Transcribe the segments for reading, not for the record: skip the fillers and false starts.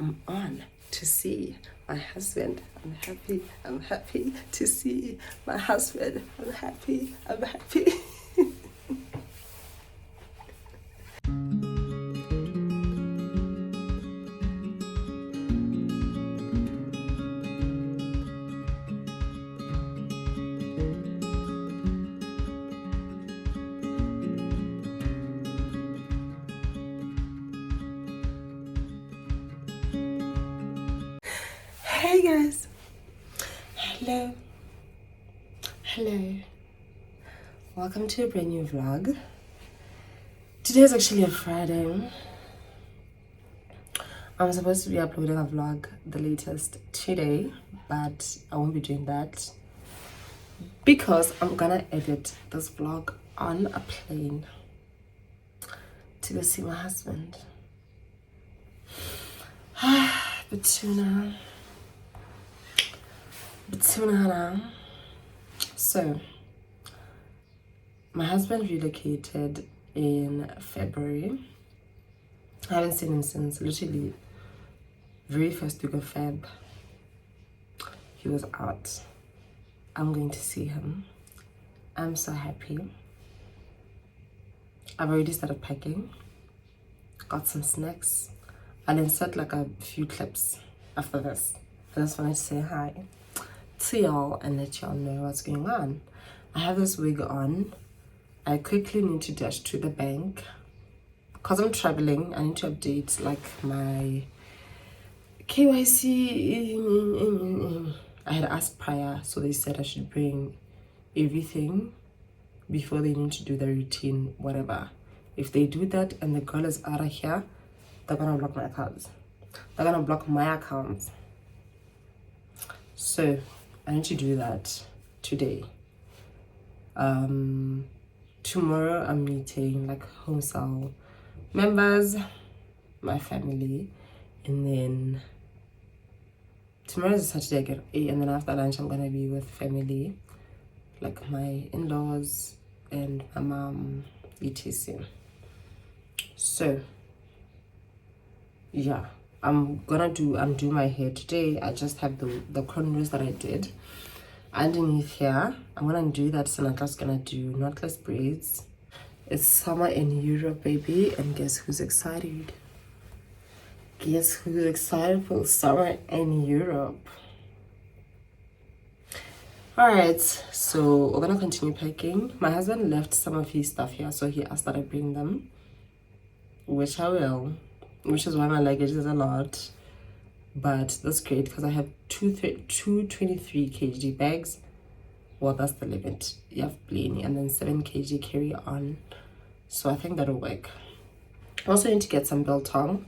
I'm on to see my husband. I'm happy to see my husband. I'm happy. Hey guys, hello, welcome to a brand new vlog. Today is actually a Friday. I'm supposed to be uploading a vlog, the latest today, but I won't be doing that because I'm gonna edit this vlog on a plane to go see my husband. So my husband relocated in February. I haven't seen him since literally very first week of Feb. He was out. I'm going to see him. I'm so happy. I've already started packing. Got some snacks. I'll insert like a few clips after this. I just wanted to say hi to y'all and let y'all know what's going on. I have this wig on. I quickly need to dash to the bank because I'm traveling. I need to update like my KYC. I had asked prior, so they said I should bring everything before they need to do the routine, whatever. If they do that and the girl is out of here, they're gonna block my accounts. They're gonna block my accounts. So I need to do that today. Tomorrow I'm meeting like home cell members, my family, and then tomorrow is a Saturday, I get 8, and then after lunch I'm gonna be with family, like my in-laws and my mom, etc. So yeah, I'm doing my hair today. I just have the cornrows that I did underneath here. I'm gonna do that, so I'm just gonna do knotless braids. It's summer in Europe, baby, and guess who's excited? Guess who's excited for summer in Europe? Alright, so we're gonna continue packing. My husband left some of his stuff here, so he asked that I bring them, which I will, which is why my luggage is a lot. But that's great because I have two 23 kg bags. Well, that's the limit. You have plenty, and then 7 kg carry on. So I think that'll work. I also need to get some biltong.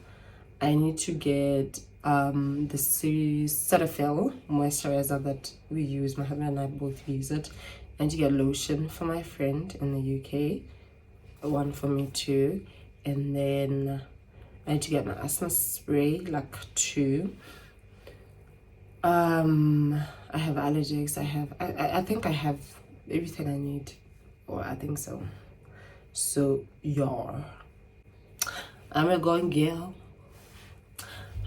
I need to get the Cetaphil moisturizer that we use. My husband and I both use it. I need to get lotion for my friend in the UK. One for me too. And then I need to get my asthma spray, like 2. I have allergies. I think I have everything I need, or I think so. So yeah, I'm a going girl.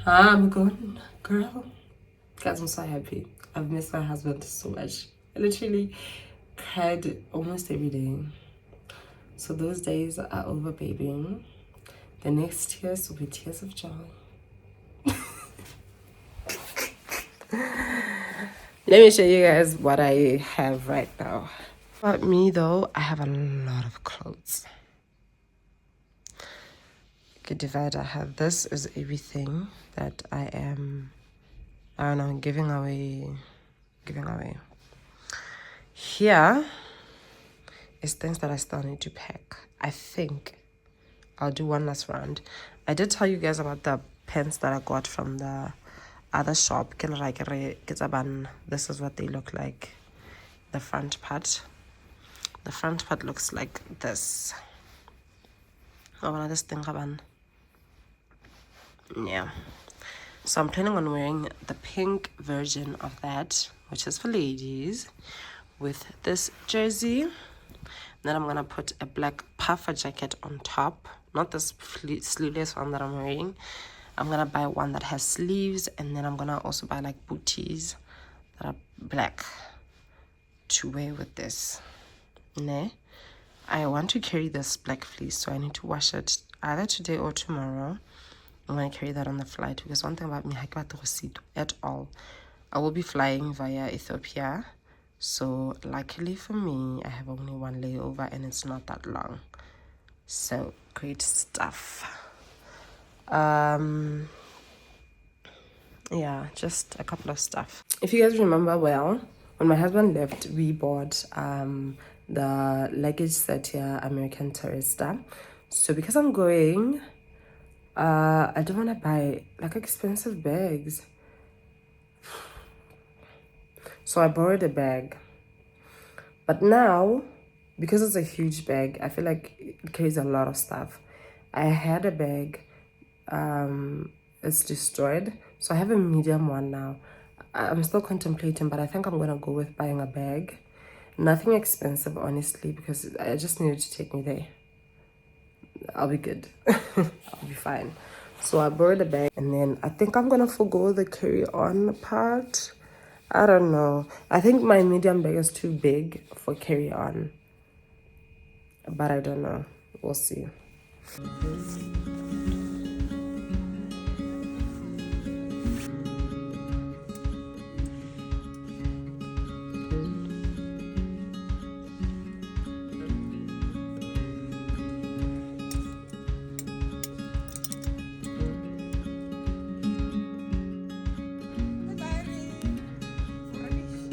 I'm a going girl. Guys, I'm so happy. I've missed my husband so much. I literally cried almost every day. So those days are over, baby. The next tears will be tears of joy. Let me show you guys what I have right now. About me though, I have a lot of clothes. Good divide. I have, this is everything that I am, I don't know, giving away. Here is things that I still need to pack. I think I'll do one last round. I did tell you guys about the pants that I got from the other shop. This is what they look like. The front part looks like this. Yeah, so I'm planning on wearing the pink version of that, which is for ladies, with this jersey. Then I'm gonna put a black puffer jacket on top, not this sleeveless one that I'm wearing. I'm gonna buy one that has sleeves, and then I'm gonna also buy like booties that are black to wear with this. Ne? I want to carry this black fleece, so I need to wash it either today or tomorrow. I'm gonna carry that on the flight, because one thing about me, I can't sit at all. I will be flying via Ethiopia, so luckily for me, I have only one layover and it's not that long. So great stuff. Yeah, just a couple of stuff. If you guys remember well, when my husband left, we bought the luggage set here, American Tourister. So because I'm going, I don't want to buy like expensive bags. So I borrowed a bag. But now, because it's a huge bag, I feel like it carries a lot of stuff. I had a bag, it's destroyed. So I have a medium one now. I'm still contemplating, but I think I'm gonna go with buying a bag. Nothing expensive, honestly, because I just needed to take me there. I'll be good. I'll be fine. So I borrowed a bag, and then I think I'm gonna forgo the carry-on part. I don't know. I think my medium bag is too big for carry-on, but I don't know. We'll see.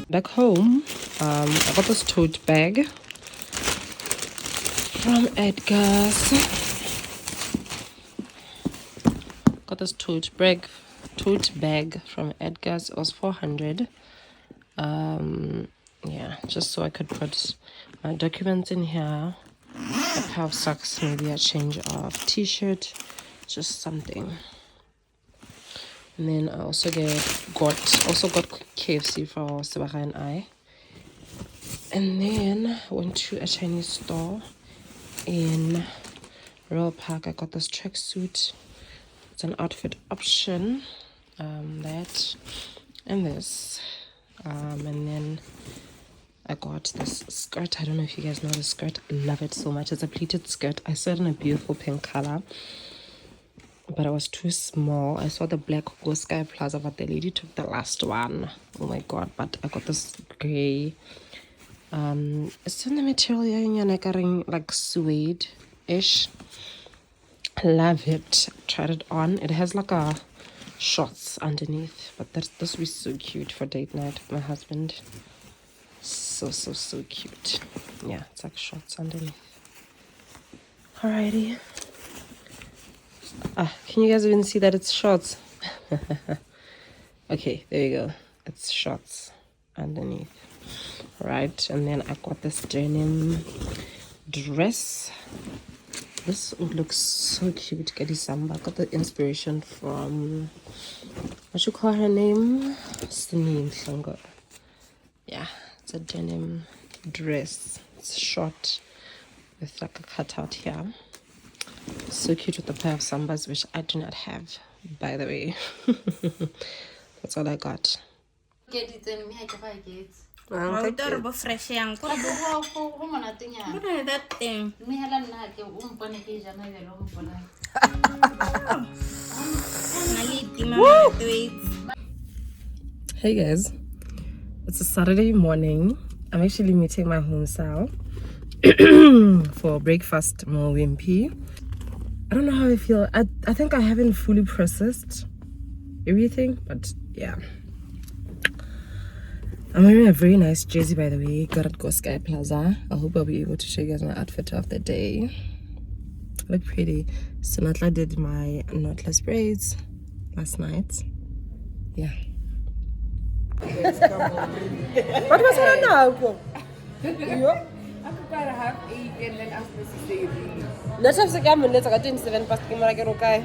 Back home, I got this tote bag from Edgar's. Got this tote bag from Edgar's. It was 400. Yeah, just so I could put my documents in here, a pair of socks, maybe a change of t-shirt, just something. And then I also got KFC for Sebaga and I. And then I went to a Chinese store in Royal Park. I got this tracksuit. It's an outfit option. That and this. And then I got this skirt. I don't know if you guys know this skirt. I love it so much. It's a pleated skirt. I saw it in a beautiful pink color, but it was too small. I saw the black Go Sky Plaza, but the lady took the last one. Oh my god. But I got this gray. It's in the material like suede-ish. Love it. Tried it on. It has like a shorts underneath, but this would be so cute for date night with my husband. So cute. Yeah, it's like shorts underneath. Alrighty. Can you guys even see that it's shorts? Okay, there you go. It's shorts underneath. Right, and then I got this denim dress. This looks so cute. Samba. I got the inspiration from, what you call her name? Sini Mhlongo. Yeah, it's a denim dress. It's short with like a cutout here. So cute with the pair of sambas, which I do not have, by the way. That's all I got. Fresh yang that thing. Hey guys, it's a Saturday morning. I'm actually meeting my home Sal for breakfast, more wimpy. I don't know how I feel. I think I haven't fully processed everything, but yeah. I'm wearing a very nice jersey, by the way. Got at Go Sky Plaza. I hope I'll be able to show you guys my outfit of the day. I look pretty. So Natla did my knotless braids last night. Yeah. What was it now? Let's have some let's go to 7 past Kimarakerokai.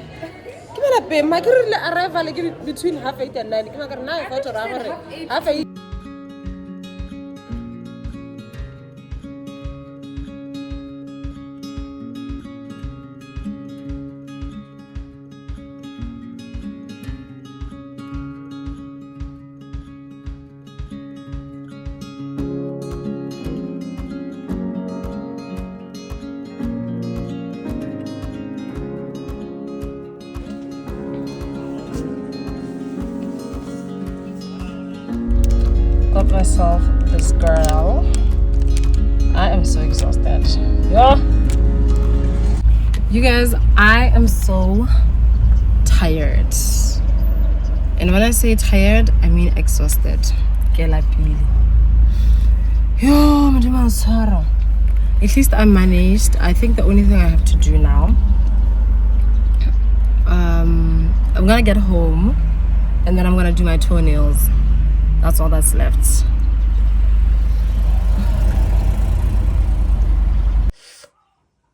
Kimana, my arrival between 8:30 and 9. Half 8. got myself this girl. I am so exhausted. Yeah. You guys, I am so tired. And when I say tired, I mean exhausted. At least I managed. I think the only thing I have to do now, I'm gonna get home and then I'm gonna do my toenails. That's all that's left.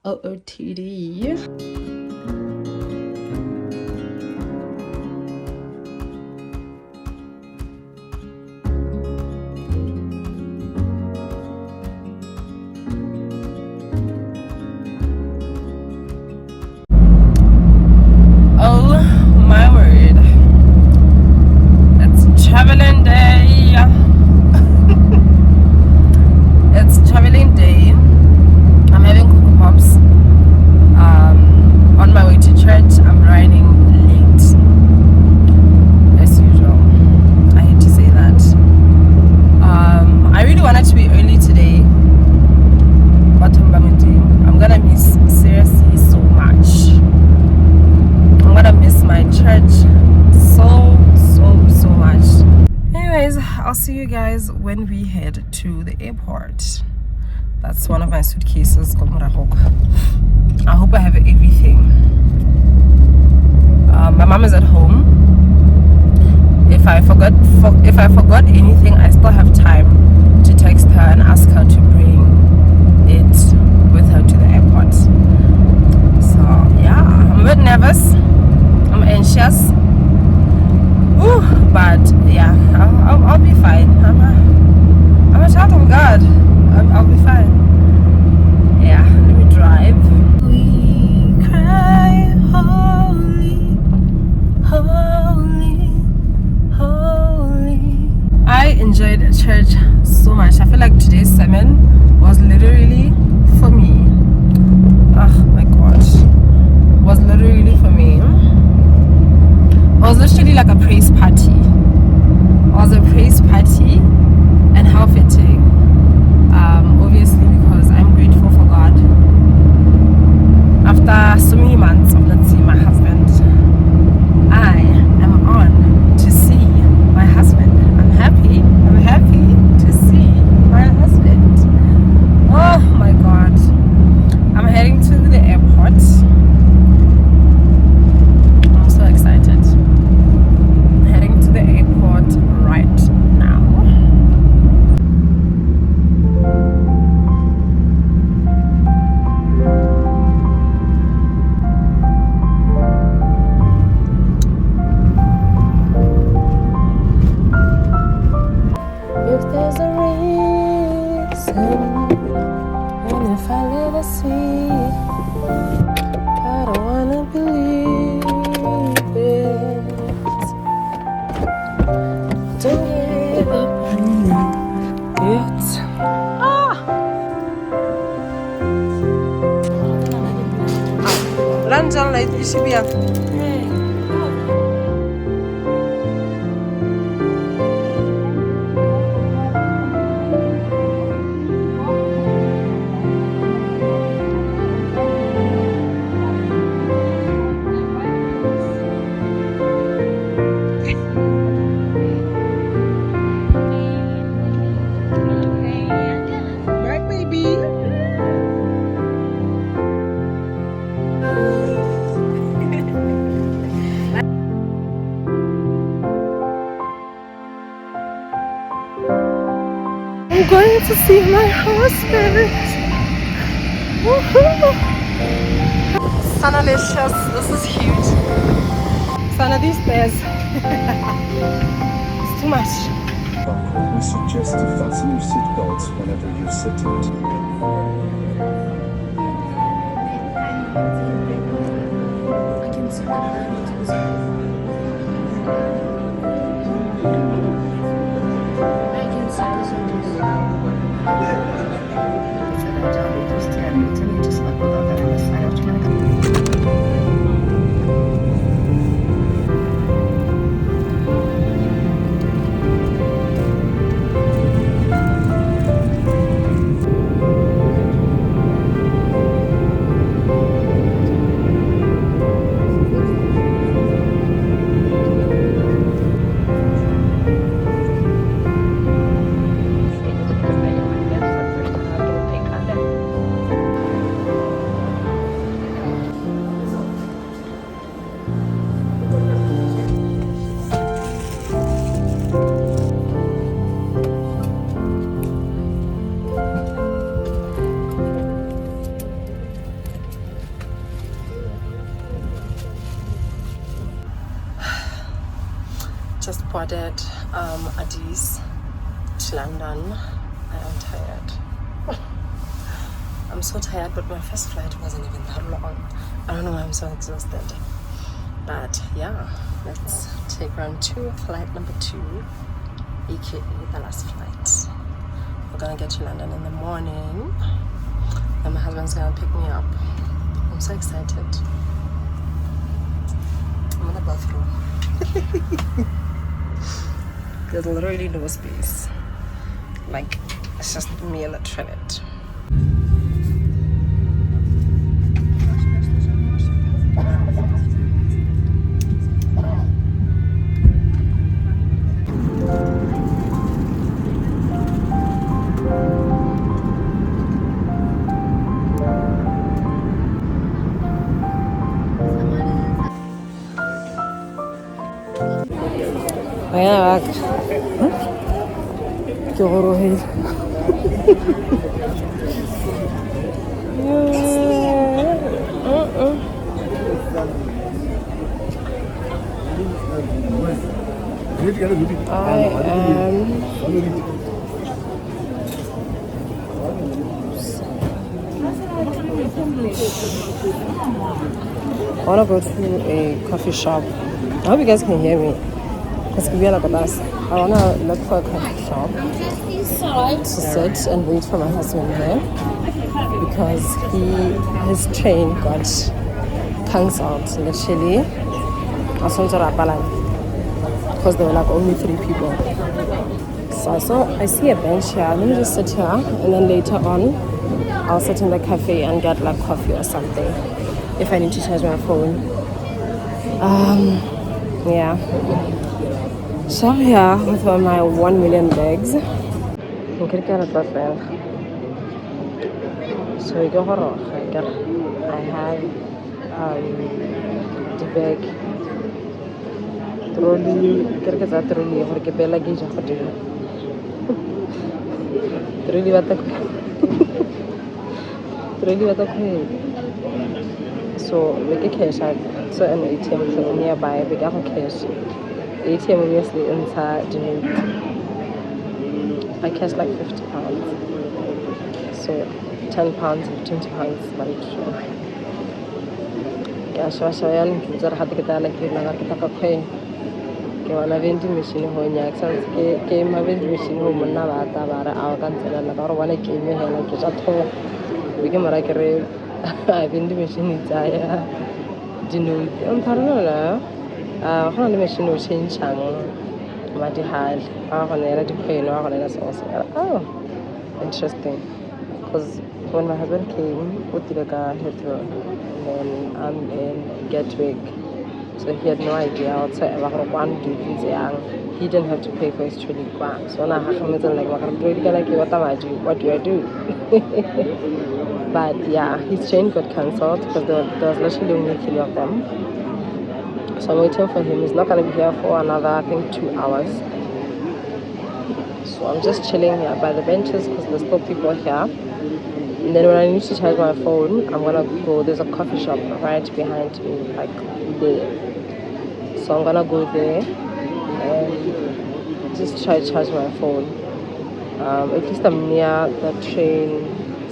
OOTD. Traveling day. It's traveling day. I'm having Cocoa Pops. On my way to church, I'm riding late. As usual. I hate to say that. I really wanted to be early today, but I'm gonna miss seriously so much. I'm gonna miss my church so much. Anyways, I'll see you guys when we head to the airport. That's one of my suitcases. I hope I have everything. My mom is at home. If I forgot anything, I still have time to text her and ask her to bring it with her to the airport. So yeah, I'm a bit nervous. I'm anxious. Ooh, but yeah, I'll be fine. I'm a child of God. I'll be fine. Yeah, let me drive. We cry, holy, holy, holy. I enjoyed church so much. I feel like today's sermon was literally for me. Oh my gosh, was literally for me. It was literally like a praise party. It was a praise party, and how fitting. Obviously, because I'm grateful for God. After so many months of not seeing my husband, I am on to see my husband. I'm happy to see my husband. Oh my God. I'm heading to the airport. I'm so excited. Heading to the airport right now. If there's a reason, and if I live a see, I don't wanna believe it. Don't give up on it. Lanjan light ishibia. I'm going to see my husband. Woohoo! Sanalicious, this is huge. Sana, these stairs. It's too much. We suggest to fasten your seatbelts whenever you're seated. just boarded Addis to London. I am tired. I'm so tired, but my first flight wasn't even that long. I don't know why I'm so exhausted. But yeah, let's take round 2, flight number 2, aka the last flight. We're gonna get to London in the morning, and my husband's gonna pick me up. I'm so excited. I'm in the bathroom. There's literally no space. Like, it's just me in the toilet. Yeah, I want to go to a coffee shop. I hope you guys can hear me. Because we are like a bus. I want to look for a coffee shop to sit and wait for my husband there. Because his train got cancelled literally. Because there were like only 3 people. So I see a bench here. Let me just sit here, and then later on I'll sit in the cafe and get like coffee or something if I need to charge my phone. Yeah. So I'm here with my 1 million bags. So we go I have the bag trolley trolley gore ke pela ke ja godimo trolley ba so make a cash out so an ATM nearby we got cash ATM obviously inside I cash like £50 so £10 £20 but cash was I had to get that like kita pay ke wana vending machine ho nya access ke ma vending machine ho monna ba ta ba ra a ka ntsela la ba re wana ke me hela ke tsa tho we ke mara ke re vending machine tsaya dino on parno la go na le machine o changeang ma di hal a go ne ra di pheno a go ne la sauce oh interesting because when my husband came with the car Heathrow and then I'm in Gatwick. So he had no idea whatsoever he didn't have to pay for his trolley. So now what do I do? But yeah, his train got cancelled because there was literally only 3 of them. So I'm waiting for him. He's not going to be here for another, I think, 2 hours. So I'm just chilling here by the benches because there's still people here. And then when I need to charge my phone, I'm gonna go, there's a coffee shop right behind me, like there. So I'm gonna go there and just try to charge my phone. At least I'm near the train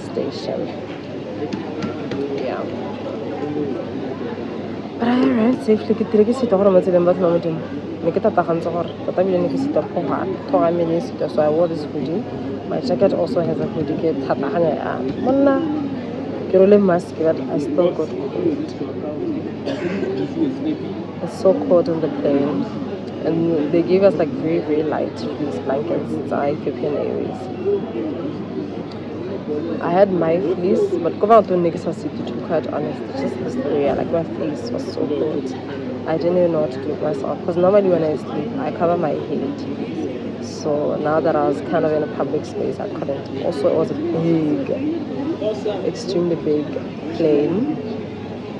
station. Yeah. But I arrived safely. So I wore this hoodie. My jacket also has a hoodie. Mask, but I still got cold. It's so cold on the plane. And they gave us like very, very light fleece blankets. It's Ethiopian Airways. I had my fleece, but go out to be quite honest. It's just this area, like my face was so cold. I didn't even know what to do with myself. Because normally when I sleep, I cover my head. So now that I was kind of in a public space, I couldn't. Also, it was a big, extremely big plane.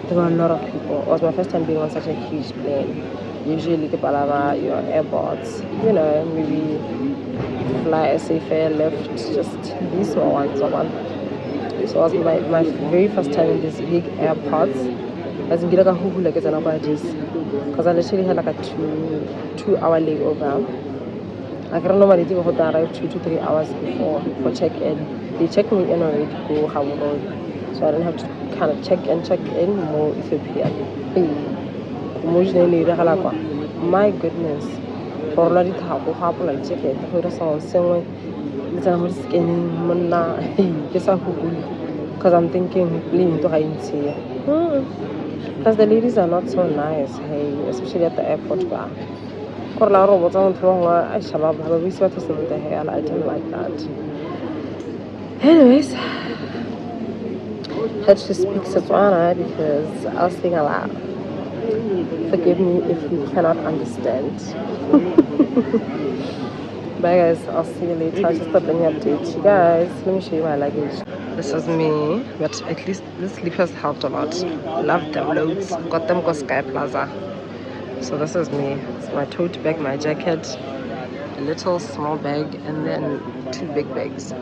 There were a lot of people. It was my first time being on such a huge plane. Usually, the Palava, your airports, you know, maybe fly SAFair, lift, just these small ones or one. So it was my very first time in these big airports. as in like because I literally had like a 2-hour layover. I can normally do arrive 2 to 3 hours before for check-in. They check me in already to go Hubby Road, so I don't have to kind of check in more Ethiopia. My goodness, for already to have like ticket, I heard someone saying, because I'm thinking, because the ladies are not so nice, hey, especially at the airport. I didn't like that. Anyways, had to speak Setswana because I was saying a lot. Forgive me if you cannot understand. Bye guys, I'll see you later. Just let me update you guys. Let me show you my luggage. This is me, but at least this slippers helped a lot. Love them loads. Got them go Sky Plaza. So this is me. It's my tote bag, my jacket, a little small bag, and then 2 big bags.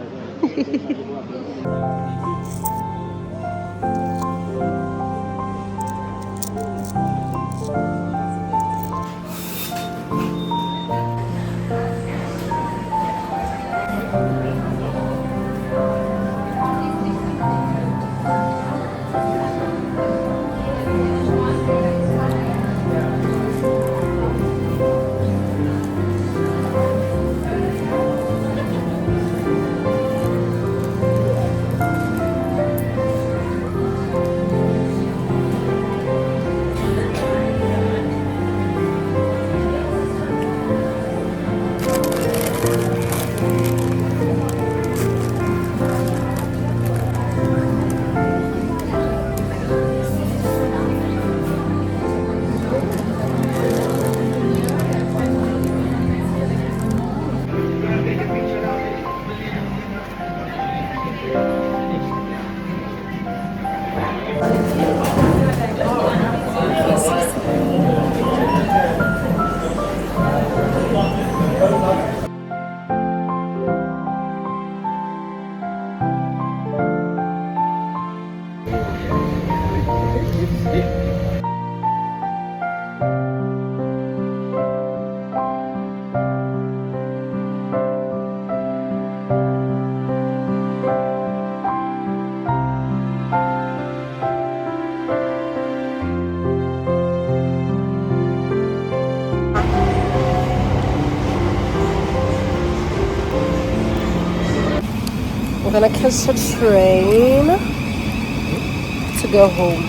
We're gonna catch a train to go home.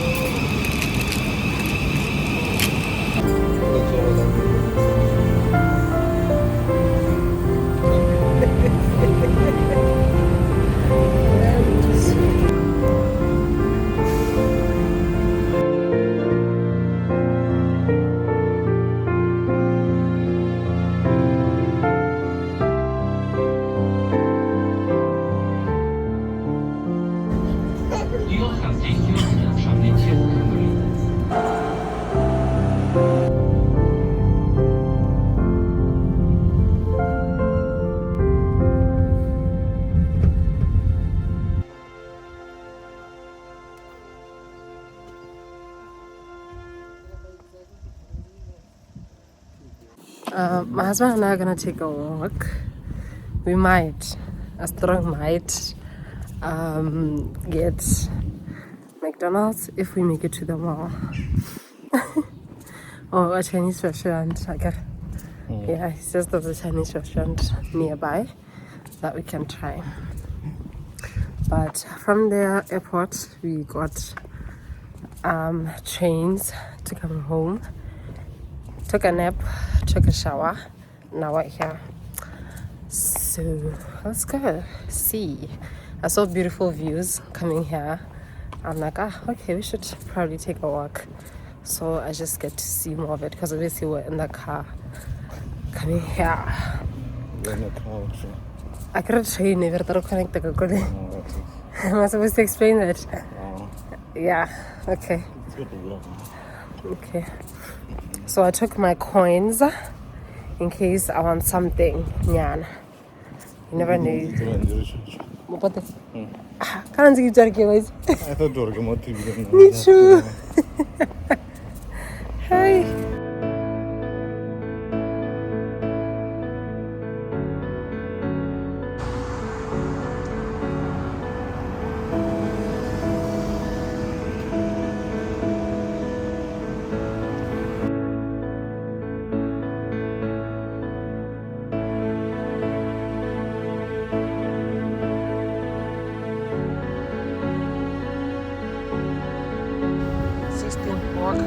My husband and I are gonna take a walk. We might, a strong might, get McDonald's if we make it to the mall. Or a Chinese restaurant. Yeah, he says there's a Chinese restaurant nearby that we can try. But from the airport, we got trains to come home. Took a nap, took a shower. Now we're here. So let's go see. I saw beautiful views coming here. I'm like, okay, we should probably take a walk. So I just get to see more of it because obviously we're in the car coming here. You're in the car, so. I could train if you're connected. Am I supposed to explain that? Yeah, okay. Okay. So I took my coins in case I want something. Yeah. You never knew. What this? Can't see you, guys. I thought you were going to Me too. Hi. Walk.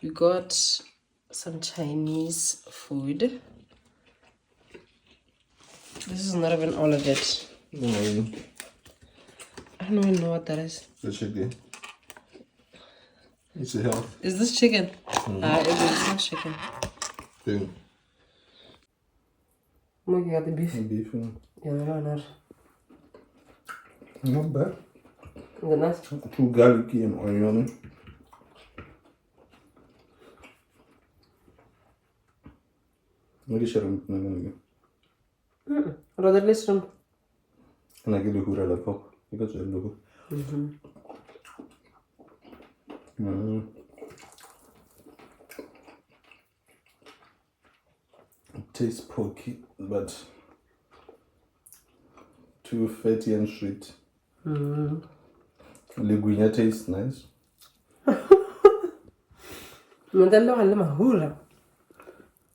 We got some Chinese food. This is not even all of it. No, I don't even know what that is. the chicken. It's a health Is this chicken? It's not chicken. thing. Look, you got the beef. Beef. Yeah, no. Not bad. Is it nice? Too garlicky and onion. Maybe sharon. Rather listen. And I get the hura la pop because I look. It tastes pokey, but too fatty and sweet. Liguina tastes nice.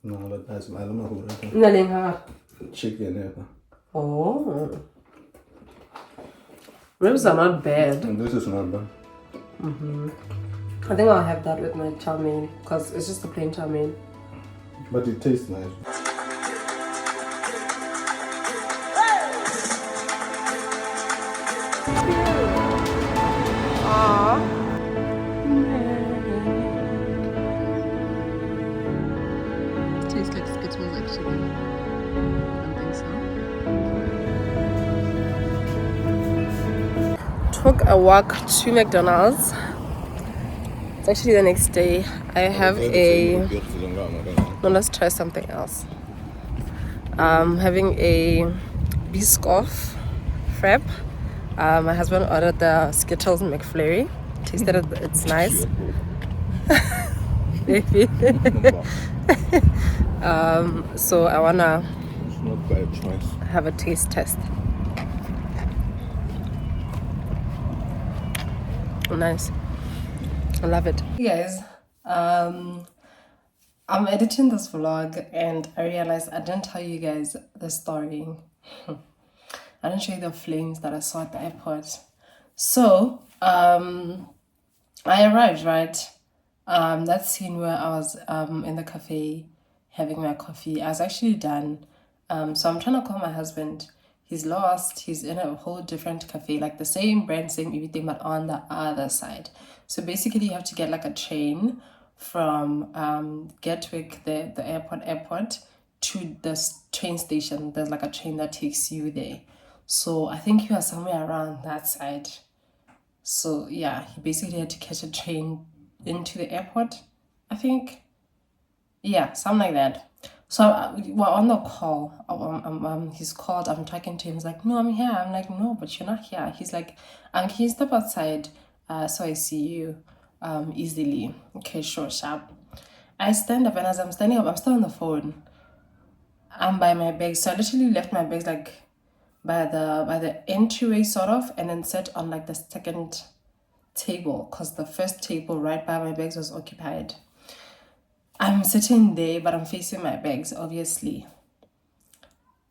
No, but that's my hura. Chicken, Oh. Ribs are not bad. and this is not bad. I think I'll have that with my chow mein because it's just a plain chow mein. But it tastes nice. Tastes like Skittles actually. I don't think so. Took a walk to McDonald's. It's actually the next day. I have a... No, let's try something else. Having a Biscoff frap. My husband ordered the Skittles McFlurry. Tasted it, it's nice. Maybe. So I wanna It's not bad choice. have a taste test. Nice. I love it. Hey guys, I'm editing this vlog and I realized I didn't tell you guys the story. I didn't show you the flames that I saw at the airport. So, I arrived, right? That scene where I was in the cafe having my coffee, I was actually done. So I'm trying to call my husband. He's lost. He's in a whole different cafe, like the same brand, same everything, but on the other side. So basically you have to get like a train from Gatwick, the airport, to the train station. There's like a train that takes you there. So I think you are somewhere around that side. So yeah, he basically had to catch a train into the airport, I think. Yeah, something like that. So we're on the call. He's called. I'm talking to him. He's like, no, I'm here. I'm like, no, but you're not here. He's like, can you step outside so I see you easily? Okay, sure, sharp. I stand up, and as I'm standing up, I'm still on the phone. I'm by my bags. So I literally left my bags like by the entryway sort of, and then sat on like the second table because the first table right by my bags was occupied. I'm sitting there, but I'm facing my bags, obviously.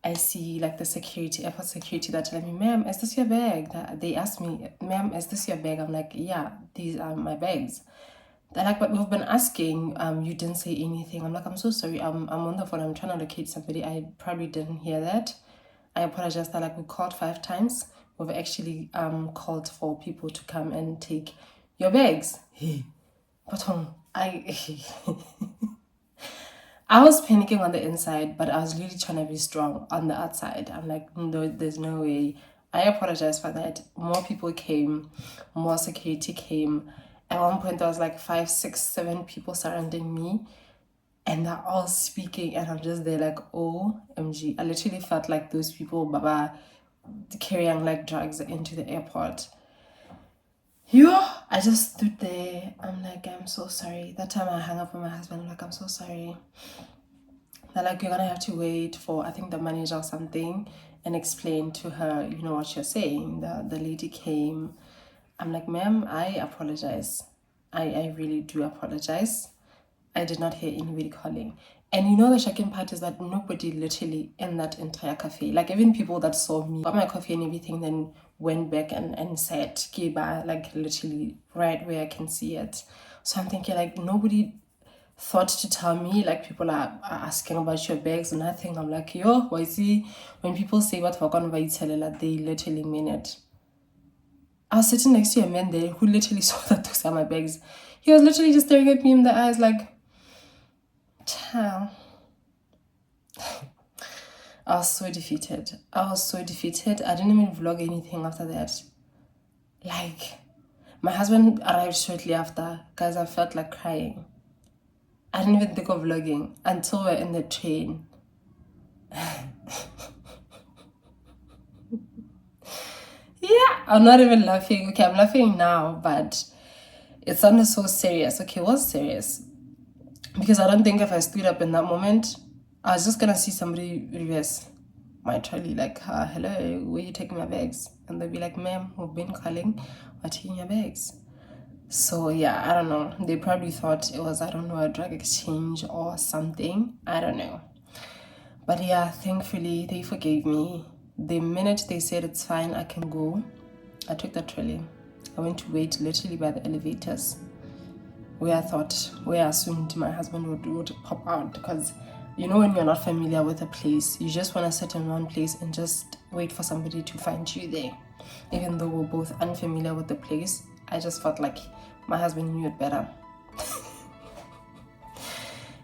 I see like the security, airport security, that telling me, ma'am, is this your bag? They asked me, ma'am, is this your bag? I'm like, yeah, these are my bags. They're like, but we've been asking, you didn't say anything. I'm like, I'm so sorry, I'm on the phone, I'm trying to locate somebody. I probably didn't hear that. I apologize. They're like, we called 5 times. We've actually called for people to come and take your bags. But I was panicking on the inside, but I was really trying to be strong on the outside. I'm like, no, there's no way. I apologize for that. More people came, more security came. At one point, there was like 5, 6, 7 people surrounding me, and they're all speaking, and I'm just there like, OMG. I literally felt like those people, Baba, carrying like drugs into the airport. I just stood there. I'm like, I'm so sorry. That time I hung up with my husband. I'm like, I'm so sorry. They're like, you're gonna have to wait for, I think, the manager or something, and explain to her, you know, what you're saying. The lady came. I'm like, ma'am, I apologize. I really do apologize. I did not hear anybody calling. And you know, the shocking part is that nobody literally in that entire cafe, like even people that saw me, got my coffee and everything, then went back and said, Kiba, like literally right where I can see it. So I'm thinking, like, nobody thought to tell me, like, people are asking about your bags or nothing. I'm like, yo, why see, when people say what we're gonna tell, they literally mean it. I was sitting next to a man there who literally saw that those are my bags. He was literally just staring at me in the eyes like, child. I was so defeated. I didn't even vlog anything after that. Like, my husband arrived shortly after. Guys, I felt like crying. I didn't even think of vlogging until we're in the train. Yeah, I'm not even laughing. Okay, I'm laughing now, but it sounded so serious. Okay, it was serious. Because I don't think if I stood up in that moment, I was just gonna see somebody reverse my trolley, like, hello, where are you taking my bags? And they'd be like, ma'am, we've been calling, we're taking your bags. So yeah, I don't know. They probably thought it was, I don't know, a drug exchange or something. I don't know. But yeah, thankfully, they forgave me. The minute they said it's fine, I can go, I took the trolley. I went to wait literally by the elevators, where I assumed my husband would pop out. Because, you know, when you're not familiar with a place, you just want to sit in one place and just wait for somebody to find you there. Even though we're both unfamiliar with the place, I just felt like my husband knew it better.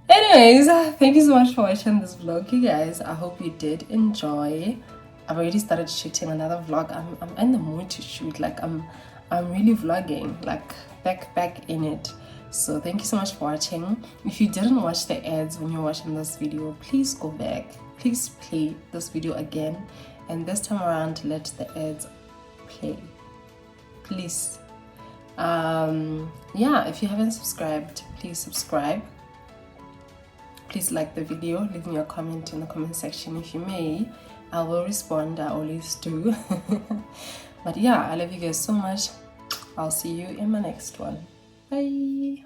Anyways, thank you so much for watching this vlog, you guys. I hope you did enjoy. I've already started shooting another vlog. I'm in the mood to shoot. Like, I'm really vlogging, like back in it. So thank you so much for watching. If you didn't watch the ads when you're watching this video, please go back. Please play this video again, and this time around let the ads play, please. Yeah, if you haven't subscribed, please subscribe. Please like the video, leave me a comment in the comment section if you may. I will respond, I always do. But yeah, I love you guys so much. I'll see you in my next one. Bye.